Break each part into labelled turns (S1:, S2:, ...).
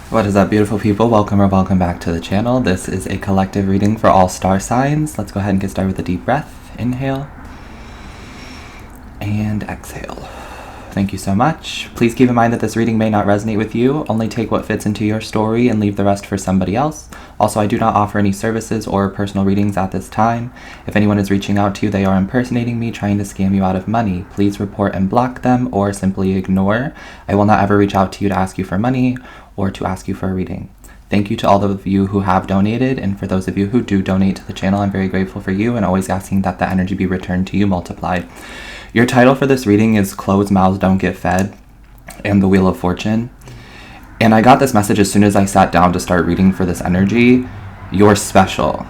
S1: What is up, beautiful people? Welcome or welcome back to the channel. This is a collective reading for all star signs. Let's go ahead and get started with a deep breath. Inhale and exhale. Thank you so much. Please keep in mind that this reading may not resonate with you. Only take what fits into your story and leave the rest for somebody else. Also, I do not offer any services or personal readings at this time. If anyone is reaching out to you, they are impersonating me, trying to scam you out of money. Please report and block them or simply ignore. I will not ever reach out to you to ask you for money or to ask you for a reading. Thank you to all of you who have donated, and for those of you who do donate to the channel, I'm very grateful for you and always asking that the energy be returned to you multiplied. Your title for this reading is Closed Mouths Don't Get Fed and the Wheel of Fortune. And I got this message as soon as I sat down to start reading for this energy. You're special.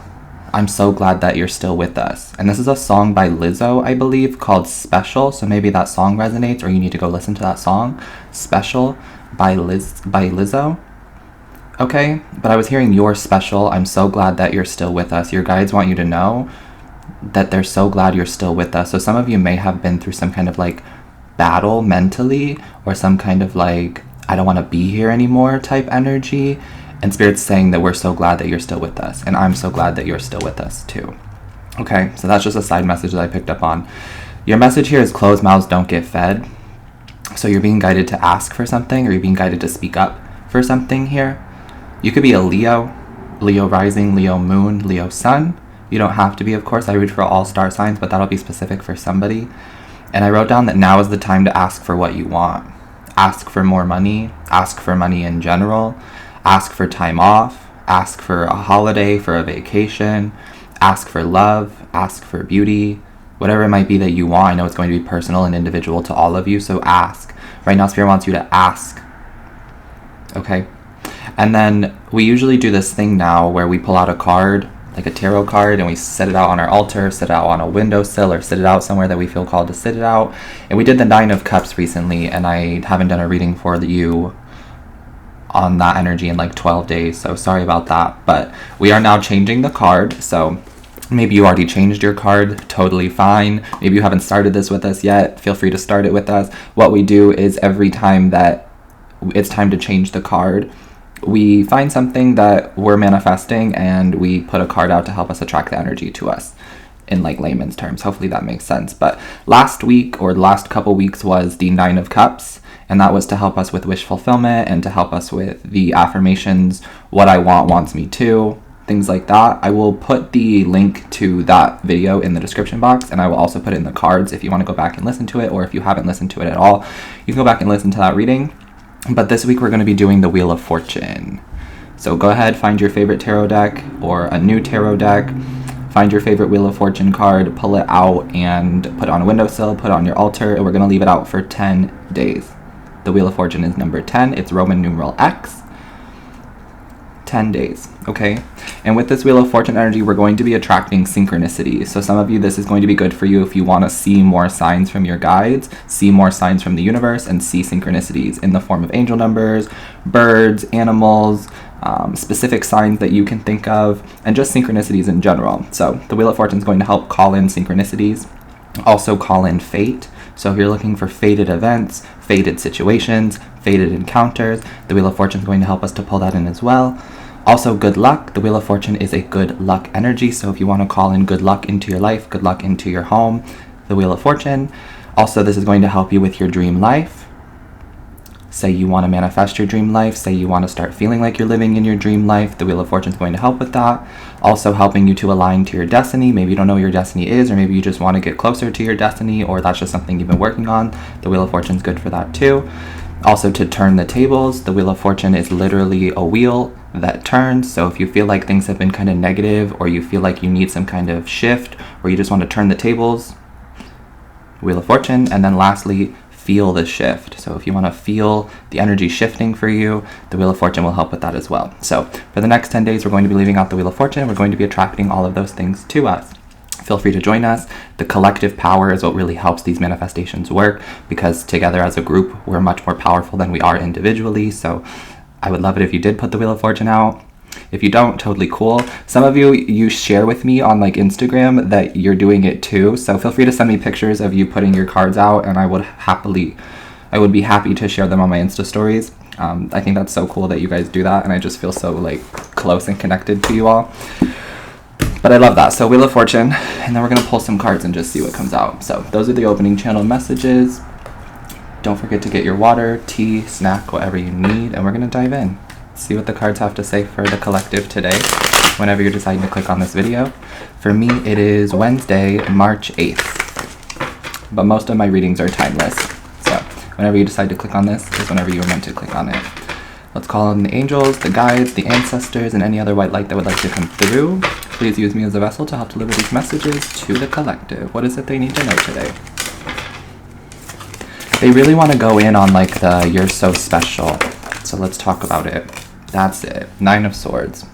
S1: I'm so glad that you're still with us. And this is a song by Lizzo, I believe, called Special. So maybe that song resonates, or you need to go listen to that song. Special by Lizzo. Okay, but I was hearing you're special. I'm so glad that you're still with us. Your guides want you to know that they're so glad you're still with us. So some of you may have been through some kind of like battle mentally, or some kind of like, I don't want to be here anymore type energy. And Spirit's saying that we're so glad that you're still with us. And I'm so glad that you're still with us too. Okay, so that's just a side message that I picked up on. Your message here is closed mouths don't get fed. So you're being guided to ask for something, or you're being guided to speak up for something here. You could be a Leo, Leo rising, Leo moon, Leo sun. You don't have to be, of course. I read for all star signs, but that'll be specific for somebody. And I wrote down that now is the time to ask for what you want. Ask for more money. Ask for money in general. Ask for time off. Ask for a holiday, for a vacation. Ask for love. Ask for beauty. Whatever it might be that you want. I know it's going to be personal and individual to all of you, so ask. Right now, Spirit wants you to ask. Okay? And then we usually do this thing now where we pull out a card, like a tarot card, and we set it out on our altar, set it out on a windowsill, or sit it out somewhere that we feel called to sit it out. And we did the Nine of Cups recently, and I haven't done a reading for you on that energy in like 12 days, so sorry about that. But we are now changing the card, so maybe you already changed your card, totally fine. Maybe you haven't started this with us yet, feel free to start it with us. What we do is every time that it's time to change the card, we find something that we're manifesting and we put a card out to help us attract the energy to us in like layman's terms. Hopefully that makes sense. But last week, or the last couple weeks, was the Nine of Cups, and that was to help us with wish fulfillment and to help us with the affirmations, what I want wants me to, things like that. I will put the link to that video in the description box, and I will also put it in the cards if you want to go back and listen to it, or if you haven't listened to it at all, you can go back and listen to that reading. But this week we're going to be doing the Wheel of Fortune. So go ahead, find your favorite tarot deck or a new tarot deck. Find your favorite Wheel of Fortune card, pull it out and put it on a windowsill, put it on your altar, and we're going to leave it out for 10 days. The Wheel of Fortune is number 10. It's Roman numeral X. 10 days, okay? And with this Wheel of Fortune energy, we're going to be attracting synchronicities. So some of you, this is going to be good for you if you want to see more signs from your guides, see more signs from the universe, and see synchronicities in the form of angel numbers, birds, animals, specific signs that you can think of, and just synchronicities in general. So the Wheel of Fortune is going to help call in synchronicities, also call in fate. So if you're looking for fated events, fated situations, fated encounters, the Wheel of Fortune is going to help us to pull that in as well. Also, good luck. The Wheel of Fortune is a good luck energy. So if you want to call in good luck into your life, good luck into your home, the Wheel of Fortune. Also, this is going to help you with your dream life. Say you want to manifest your dream life. Say you want to start feeling like you're living in your dream life. The Wheel of Fortune is going to help with that. Also helping you to align to your destiny. Maybe you don't know what your destiny is, or maybe you just want to get closer to your destiny, or that's just something you've been working on. The Wheel of Fortune is good for that too. Also, to turn the tables. The Wheel of Fortune is literally a wheel that turns. So if you feel like things have been kind of negative, or you feel like you need some kind of shift, or you just want to turn the tables, Wheel of Fortune. And then lastly, feel the shift. So if you want to feel the energy shifting for you, the Wheel of Fortune will help with that as well. So for the next 10 days, we're going to be leaving out the Wheel of Fortune. We're going to be attracting all of those things to us. Feel free to join us. The collective power is what really helps these manifestations work, because together as a group, we're much more powerful than we are individually. So I would love it if you did put the Wheel of Fortune out. If you don't, totally cool. Some of you share with me on like Instagram that you're doing it too. So feel free to send me pictures of you putting your cards out, and I would be happy to share them on my Insta stories. I think that's so cool that you guys do that, and I just feel so like close and connected to you all. But I love that. So Wheel of Fortune, and then we're going to pull some cards and just see what comes out. So those are the opening channel messages. Don't forget to get your water, tea, snack, whatever you need, and we're going to dive in. See what the cards have to say for the collective today, whenever you're deciding to click on this video. For me, it is Wednesday, March 8th. But most of my readings are timeless. So whenever you decide to click on this is whenever you were meant to click on it. Let's call on the angels, the guides, the ancestors, and any other white light that would like to come through. Please use me as a vessel to help deliver these messages to the collective. What is it they need to know today? They really want to go in on like the you're so special. So let's talk about it. That's it. 9 of Swords.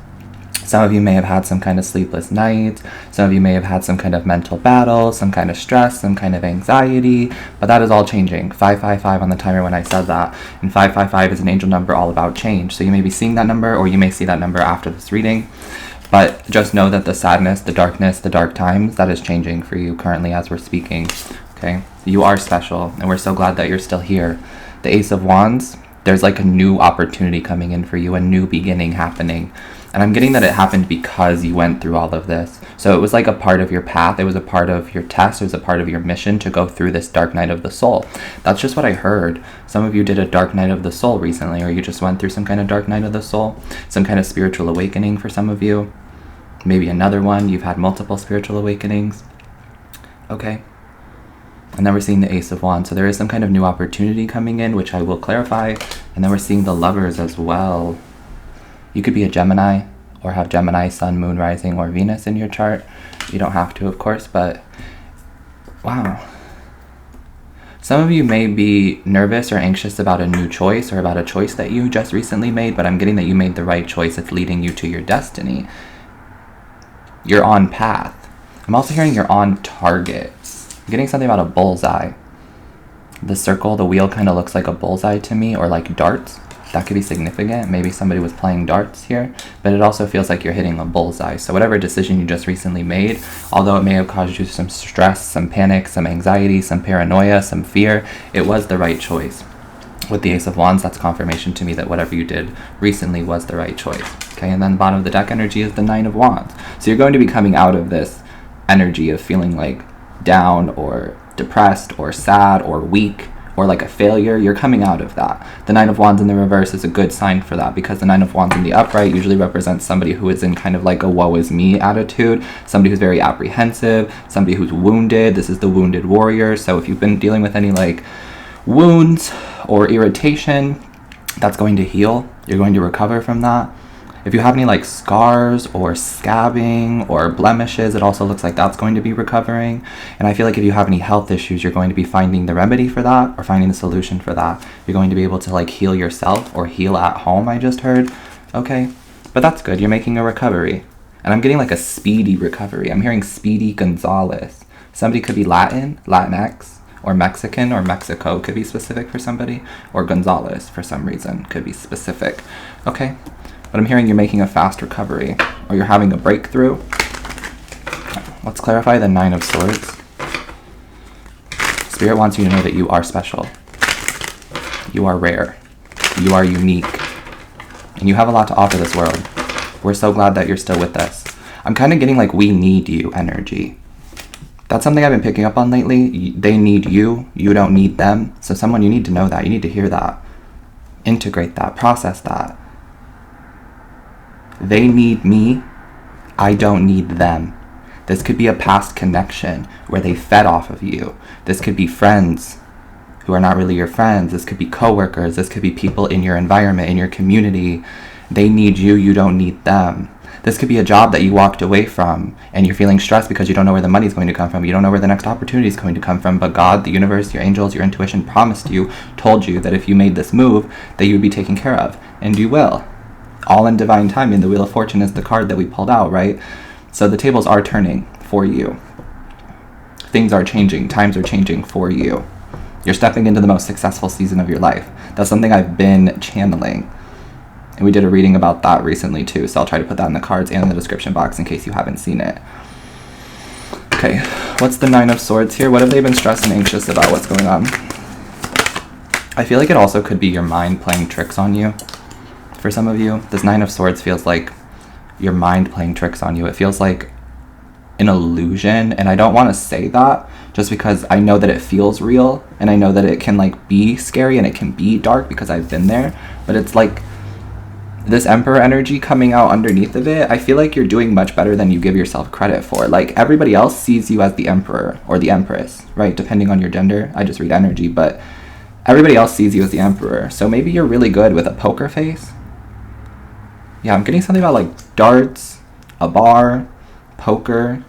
S1: Some of you may have had some kind of sleepless night. Some of you may have had some kind of mental battle, some kind of stress, some kind of anxiety, but that is all changing. 555 on the timer when I said that, and 555 is an angel number all about change. So you may be seeing that number, or you may see that number after this reading, but just know that the sadness, the darkness, the dark times, that is changing for you currently as we're speaking, okay? You are special, and we're so glad that you're still here. The Ace of Wands, there's like a new opportunity coming in for you, a new beginning happening. And I'm getting that it happened because you went through all of this. So it was like a part of your path. It was a part of your test. It was a part of your mission to go through this dark night of the soul. That's just what I heard. Some of you did a dark night of the soul recently, or you just went through some kind of dark night of the soul, some kind of spiritual awakening for some of you. Maybe another one. You've had multiple spiritual awakenings. Okay. And then we're seeing the Ace of Wands. So there is some kind of new opportunity coming in, which I will clarify. And then we're seeing the Lovers as well. You could be a Gemini, or have Gemini, Sun, Moon, Rising, or Venus in your chart. You don't have to, of course, but wow. Some of you may be nervous or anxious about a new choice, or about a choice that you just recently made, but I'm getting that you made the right choice. It's leading you to your destiny. You're on path. I'm also hearing you're on target. I'm getting something about a bullseye. The circle, the wheel kind of looks like a bullseye to me, or like darts. That could be significant. Maybe somebody was playing darts here, but it also feels like you're hitting a bullseye. So whatever decision you just recently made, although it may have caused you some stress, some panic, some anxiety, some paranoia, some fear, it was the right choice. With the Ace of Wands, that's confirmation to me that whatever you did recently was the right choice. Okay, and then the bottom of the deck energy is the 9 of Wands. So you're going to be coming out of this energy of feeling like down or depressed or sad or weak, or like a failure. You're coming out of that. The 9 of Wands in the reverse is a good sign for that, because the 9 of Wands in the upright usually represents somebody who is in kind of like a woe is me attitude, somebody who's very apprehensive, somebody who's wounded. This is the wounded warrior. So if you've been dealing with any like wounds or irritation, that's going to heal. You're going to recover from that. If you have any like scars or scabbing or blemishes, it also looks like that's going to be recovering. And I feel like if you have any health issues, you're going to be finding the remedy for that, or finding the solution for that. You're going to be able to like heal yourself or heal at home, I just heard. Okay, but that's good. You're making a recovery. And I'm getting like a speedy recovery. I'm hearing Speedy Gonzalez. Somebody could be Latin, Latinx, or Mexican, or Mexico could be specific for somebody, or Gonzalez for some reason could be specific. Okay. But I'm hearing you're making a fast recovery, or you're having a breakthrough. Let's clarify the 9 of Swords. Spirit wants you to know that you are special. You are rare. You are unique. And you have a lot to offer this world. We're so glad that you're still with us. I'm kind of getting like we need you energy. That's something I've been picking up on lately. They need you. You don't need them. So someone, you need to know that. You need to hear that. Integrate that. Process that. They need me, I don't need them. This could be a past connection where they fed off of you. This could be friends who are not really your friends. This could be coworkers. This could be people in your environment, in your community. They need you, you don't need them. This could be a job that you walked away from and you're feeling stressed because you don't know where the money's going to come from. You don't know where the next opportunity is going to come from. But God, the universe, your angels, your intuition promised you, told you that if you made this move, that you would be taken care of. And you will. All in divine timing. The Wheel of Fortune is the card that we pulled out, right? So the tables are turning for you. Things are changing. Times are changing for you. You're stepping into the most successful season of your life. That's something I've been channeling. And we did a reading about that recently too, so I'll try to put that in the cards and in the description box in case you haven't seen it. Okay, what's the 9 of Swords here? What have they been stressed and anxious about? What's going on? I feel like it also could be your mind playing tricks on you. For some of you, this Nine of Swords feels like your mind playing tricks on you. It feels like an illusion, and I don't want to say that just because I know that it feels real, and I know that it can like be scary and it can be dark because I've been there, but it's like this Emperor energy coming out underneath of it. I feel like you're doing much better than you give yourself credit for. Like, everybody else sees you as the Emperor or the Empress, right? Depending on your gender. I just read energy, but everybody else sees you as the Emperor. So maybe you're really good with a poker face. Yeah, I'm getting something about like darts, a bar, poker,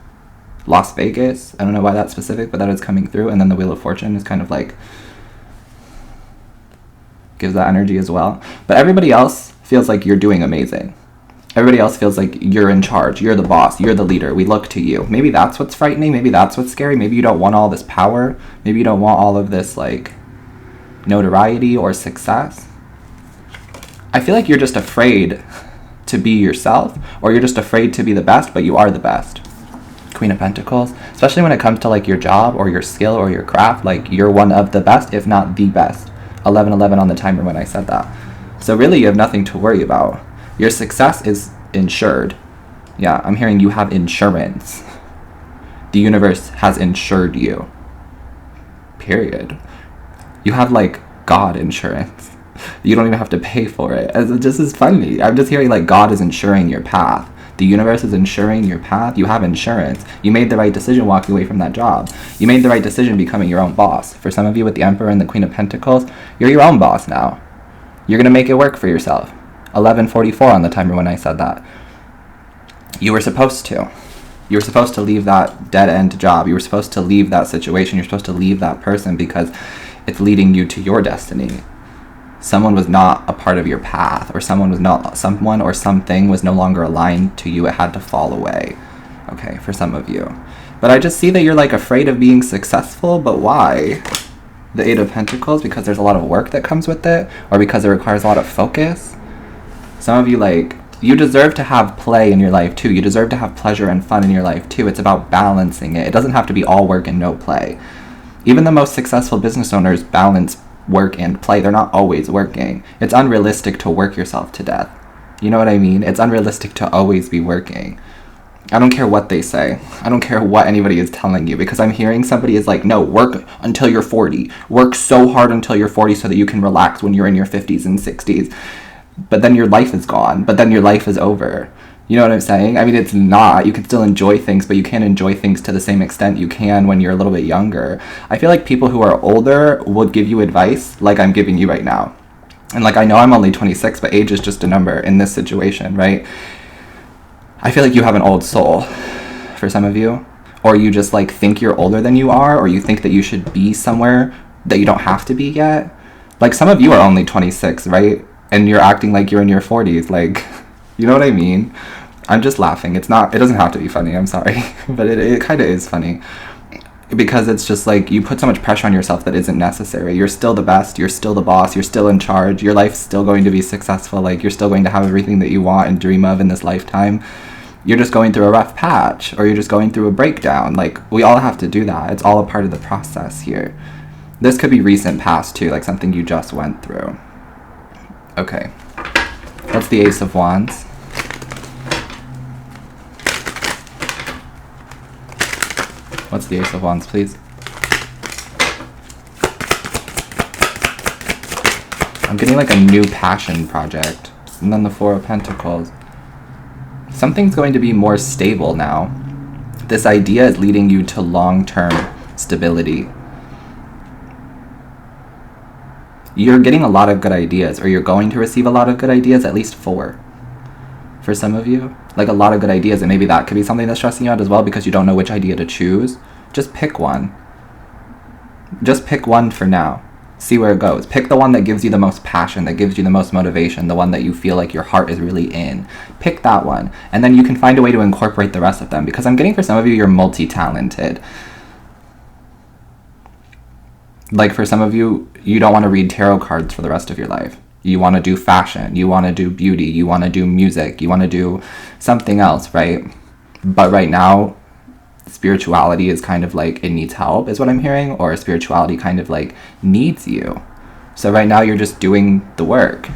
S1: Las Vegas. I don't know why that's specific, but that is coming through. And then the Wheel of Fortune is kind of like gives that energy as well. But everybody else feels like you're doing amazing. Everybody else feels like you're in charge. You're the boss. You're the leader. We look to you. Maybe that's what's frightening. Maybe that's what's scary. Maybe you don't want all this power. Maybe you don't want all of this like notoriety or success. I feel like you're just afraid to be yourself, or you're just afraid to be the best, but you are the best. Queen of Pentacles, especially when it comes to like your job or your skill or your craft, like you're one of the best, if not the best. 1111 on the timer when I said that. So really you have nothing to worry about. Your success is insured. Yeah, I'm hearing you have insurance. The universe has insured you. Period. You have like God insurance. You don't even have to pay for it. It just is funny. I'm just hearing like God is insuring your path. The universe is insuring your path. You have insurance. You made the right decision walking away from that job. You made the right decision becoming your own boss. For some of you with the Emperor and the Queen of Pentacles, you're your own boss now. You're going to make it work for yourself. 11:44 on the timer when I said that. You were supposed to. You were supposed to leave that dead-end job. You were supposed to leave that situation. You're supposed to leave that person because it's leading you to your destiny. Someone was not a part of your path, or someone or something was no longer aligned to you. It had to fall away. Okay, for some of you. But I just see that you're like afraid of being successful, but why? The Eight of Pentacles, because there's a lot of work that comes with it, or because it requires a lot of focus. Some of you like, you deserve to have play in your life too. You deserve to have pleasure and fun in your life too. It's about balancing it. It doesn't have to be all work and no play. Even the most successful business owners balance work and play. They're not always working. It's unrealistic to work yourself to death. You know what I mean? It's unrealistic to always be working. I don't care what they say. I don't care what anybody is telling you, because I'm hearing somebody is like, no, work until you're 40. Work so hard until you're 40 so that you can relax when you're in your 50s and 60s. But then your life is gone. But then your life is over. You know what I'm saying? I mean, it's not. You can still enjoy things, but you can't enjoy things to the same extent you can when you're a little bit younger. I feel like people who are older will give you advice like I'm giving you right now. And like, I know I'm only 26, but age is just a number in this situation, right? I feel like you have an old soul for some of you. Or you just like think you're older than you are, or you think that you should be somewhere that you don't have to be yet. Like, some of you are only 26, right? And you're acting like you're in your 40s, like... You know what I mean? I'm just laughing. It doesn't have to be funny, I'm sorry. But it kind of is funny. Because it's just like, you put so much pressure on yourself that isn't necessary. You're still the best. You're still the boss. You're still in charge. Your life's still going to be successful. Like, you're still going to have everything that you want and dream of in this lifetime. You're just going through a rough patch. Or you're just going through a breakdown. Like, we all have to do that. It's all a part of the process here. This could be recent past, too. Like, something you just went through. Okay. That's the Ace of Wands. What's the Ace of Wands, please? I'm getting like a new passion project. And then the Four of Pentacles. Something's going to be more stable now. This idea is leading you to long-term stability. You're getting a lot of good ideas, or you're going to receive a lot of good ideas, at least 4. For some of you, like a lot of good ideas, and maybe that could be something that's stressing you out as well because you don't know which idea to choose. Just pick one. Just pick one for now. See where it goes. Pick the one that gives you the most passion, that gives you the most motivation, the one that you feel like your heart is really in. Pick that one, and then you can find a way to incorporate the rest of them, because I'm getting for some of you, you're multi-talented. Like, for some of you, you don't want to read tarot cards for the rest of your life. You want to do fashion, you want to do beauty, you want to do music, you want to do something else, right? But right now, spirituality is kind of like, it needs help, is what I'm hearing, or spirituality kind of like needs you. So right now you're just doing the work.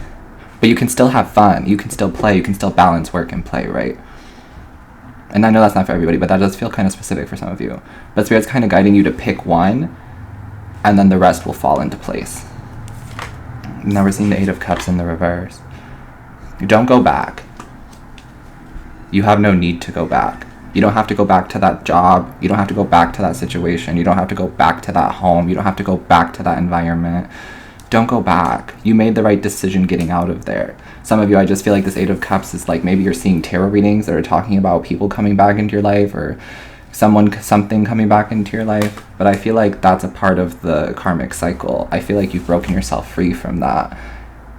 S1: But you can still have fun. You can still play. You can still balance work and play, right? And I know that's not for everybody, but that does feel kind of specific for some of you. But Spirit's kind of guiding you to pick one, and then the rest will fall into place. Now we're seeing the Eight of Cups in the reverse. You don't go back. You have no need to go back. You don't have to go back to that job. You don't have to go back to that situation. You don't have to go back to that home. You don't have to go back to that environment. Don't go back. You made the right decision getting out of there. Some of you, I just feel like this Eight of Cups is like maybe you're seeing tarot readings that are talking about people coming back into your life or something coming back into your life. But I feel like that's a part of the karmic cycle. I feel like you've broken yourself free from that.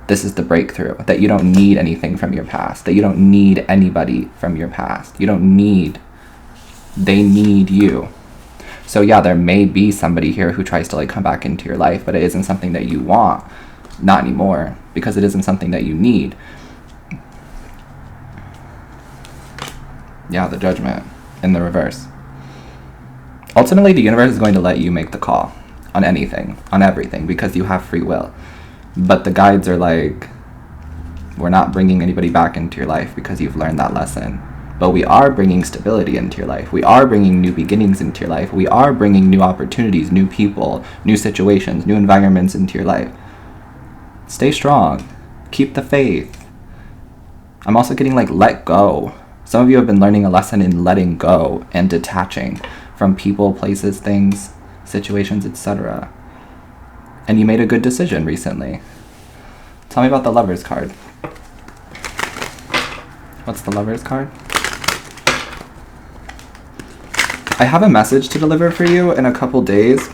S1: This is the breakthrough, that you don't need anything from your past, that you don't need anybody from your past. You don't need, they need you. So yeah, there may be somebody here who tries to like come back into your life, but it isn't something that you want, not anymore, because it isn't something that you need. Yeah, the Judgment in the reverse. Ultimately, the universe is going to let you make the call on anything, on everything, because you have free will. But the guides are like, we're not bringing anybody back into your life because you've learned that lesson. But we are bringing stability into your life. We are bringing new beginnings into your life. We are bringing new opportunities, new people, new situations, new environments into your life. Stay strong. Keep the faith. I'm also getting like, let go. Some of you have been learning a lesson in letting go and detaching from people, places, things, situations, etc. And you made a good decision recently. Tell me about the Lover's card. What's the Lover's card? I have a message to deliver for you in a couple days.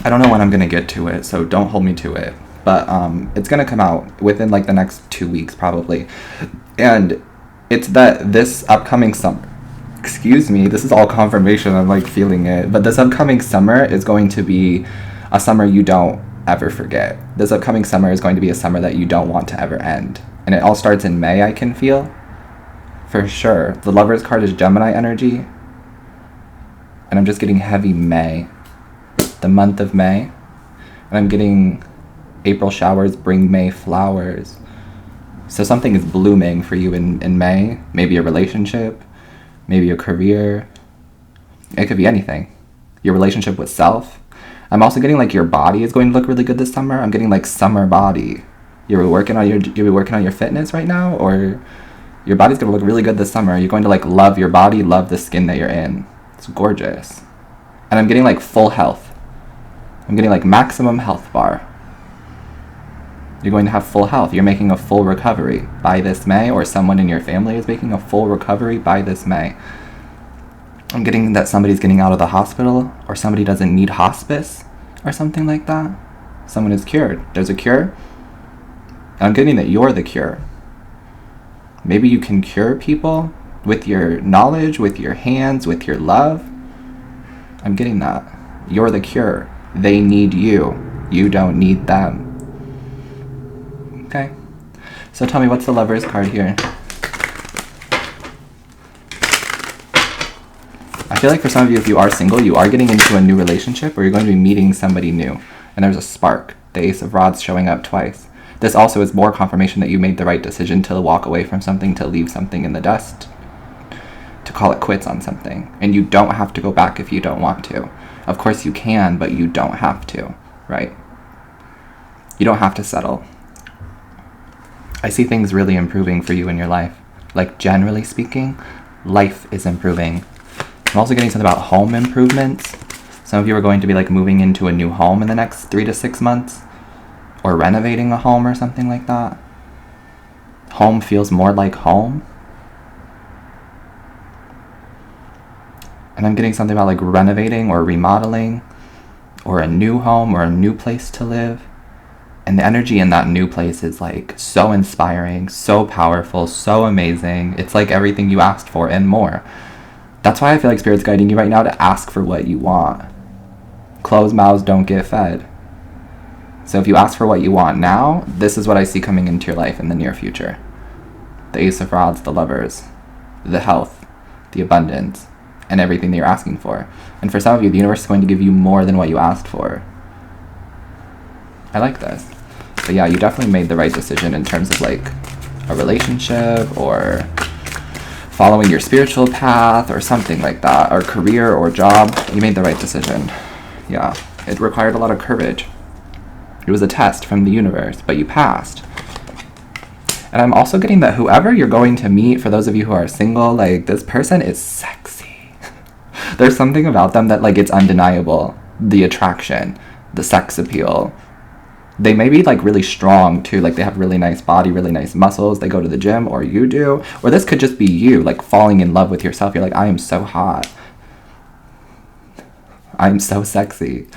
S1: I don't know when I'm going to get to it, so don't hold me to it. But it's going to come out within like the next 2 weeks probably. And it's that this upcoming summer, excuse me, this is all confirmation, I'm like feeling it. But this upcoming summer is going to be a summer you don't ever forget. This upcoming summer is going to be a summer that you don't want to ever end. And it all starts in May, I can feel. For sure. The Lover's card is Gemini energy. And I'm just getting heavy May. The month of May. And I'm getting April showers bring May flowers. So something is blooming for you in May. Maybe a relationship. Maybe a career. It could be anything. Your relationship with self. I'm also getting like your body is going to look really good this summer. I'm getting like summer body. You're working on your fitness right now, or your body's going to look really good this summer. You're going to like love your body, love the skin that you're in. It's gorgeous. And I'm getting like full health. I'm getting like maximum health bar. You're going to have full health. You're making a full recovery by this May, or someone in your family is making a full recovery by this May. I'm getting that somebody's getting out of the hospital, or somebody doesn't need hospice, or something like that. Someone is cured. There's a cure. And I'm getting that you're the cure. Maybe you can cure people with your knowledge, with your hands, with your love. I'm getting that. You're the cure. They need you. You don't need them. Okay. So tell me, what's the Lover's card here? I feel like for some of you, if you are single, you are getting into a new relationship, or you're going to be meeting somebody new. And there's a spark. The Ace of Rods showing up twice. This also is more confirmation that you made the right decision to walk away from something, to leave something in the dust, to call it quits on something. And you don't have to go back if you don't want to. Of course you can, but you don't have to, right? You don't have to settle. I see things really improving for you in your life. Like, generally speaking, life is improving. I'm also getting something about home improvements. Some of you are going to be like moving into a new home in the next 3 to 6 months, or renovating a home or something like that. Home feels more like home. And I'm getting something about like renovating or remodeling, or a new home or a new place to live. And the energy in that new place is like so inspiring, so powerful, so amazing. It's like everything you asked for and more. That's why I feel like Spirit's guiding you right now to ask for what you want. Closed mouths don't get fed. So if you ask for what you want now, this is what I see coming into your life in the near future. The Ace of Rods, the Lovers, the health, the abundance, and everything that you're asking for. And for some of you, the universe is going to give you more than what you asked for. I like this. But yeah, you definitely made the right decision in terms of like a relationship or following your spiritual path or something like that, or career or job. You made the right decision. Yeah, it required a lot of courage. It was a test from the universe, but you passed. And I'm also getting that whoever you're going to meet, for those of you who are single, like, this person is sexy. There's something about them that, like, it's undeniable. The attraction, the sex appeal. They may be, like, really strong, too. Like, they have really nice body, really nice muscles. They go to the gym, or you do. Or this could just be you, like, falling in love with yourself. You're like, I am so hot. I'm so sexy.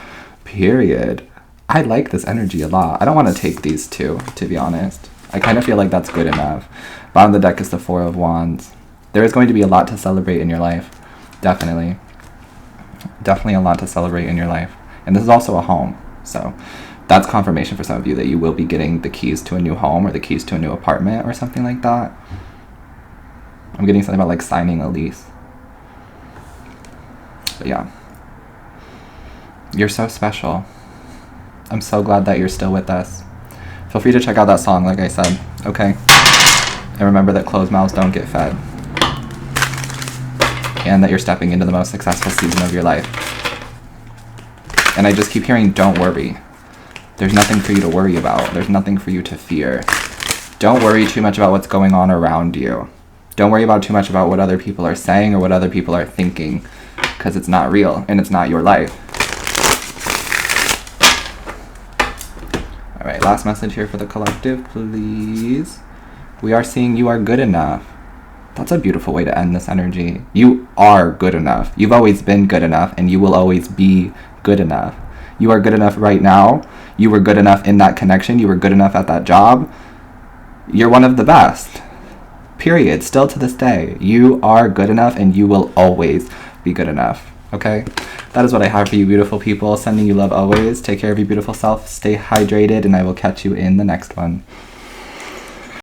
S1: Period. I like this energy a lot. I don't want to take these two, to be honest. I kind of feel like that's good enough. Bottom of the deck is the Four of Wands. There is going to be a lot to celebrate in your life. Definitely. Definitely a lot to celebrate in your life. And this is also a home. So that's confirmation for some of you that you will be getting the keys to a new home or the keys to a new apartment or something like that. I'm getting something about like signing a lease. But yeah. You're so special. I'm so glad that you're still with us. Feel free to check out that song, like I said, okay? And remember that closed mouths don't get fed. And that you're stepping into the most successful season of your life. And I just keep hearing, don't worry. There's nothing for you to worry about. There's nothing for you to fear. Don't worry too much about what's going on around you. Don't worry about too much about what other people are saying or what other people are thinking, because it's not real and it's not your life. All right, last message here for the collective, please. We are seeing you are good enough. That's a beautiful way to end this energy. You are good enough. You've always been good enough, and you will always be good enough. You are good enough right now. You were good enough in that connection. You were good enough at that job. You're one of the best. Period. Still to this day. You are good enough, and you will always be good enough. Okay? That is what I have for you, beautiful people. Sending you love always. Take care of your beautiful self. Stay hydrated, and I will catch you in the next one.